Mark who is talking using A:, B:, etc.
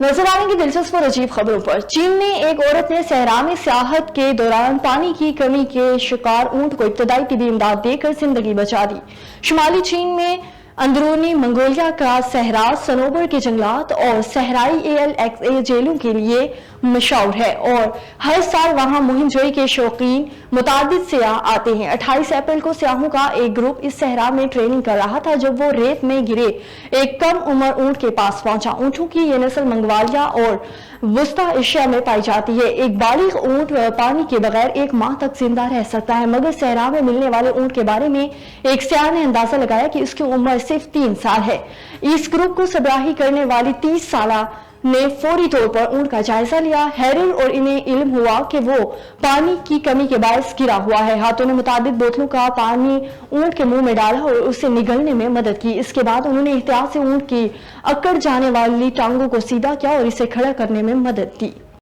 A: नजर आने की दिलचस्प और अजीब खबरों पर। चीन में एक औरत ने सहरा में सियाहत के दौरान पानी की कमी के शिकार ऊंट को इब्तदाई तिबी इमदाद देकर जिंदगी बचा दी। शुमाली चीन में अंदरूनी मंगोलिया का सहरा सनोबर के जंगलात और सहराई ALXA जेलों के लिए मशहूर है और हर साल वहां मुहिम जोई के शौकीन मुतादिद सियाह आते हैं। 28 अप्रैल को सियाहों का एक ग्रुप इस सहरा में ट्रेनिंग कर रहा था जब वो रेत में गिरे एक कम उम्र ऊंट के पास पहुंचा। ऊंटों की ये नस्ल मंगोलिया और वस्ता एशिया में पाई जाती है। एक बालिग ऊंट पानी के बगैर एक माह तक जिंदा रह सकता है, मगर सहरा में मिलने वाले ऊंट के बारे में एक सियाह ने अंदाजा लगाया कि इसकी उम्र सिर्फ 3 साल है। इस ग्रुप को सरबराही करने वाली 30 साला ने फौरी तौर पर ऊंट का जायजा लिया। हैरन और इन्हें इल्म हुआ कि वो पानी की कमी के बायस गिरा हुआ है। हाथों ने मुताबिक बोतलों का पानी ऊंट के मुंह में डाला और उसे निगलने में मदद की। इसके बाद उन्होंने एहतियात से ऊंट की अकड़ जाने वाली टांगों को सीधा किया और इसे खड़ा करने में मदद दी।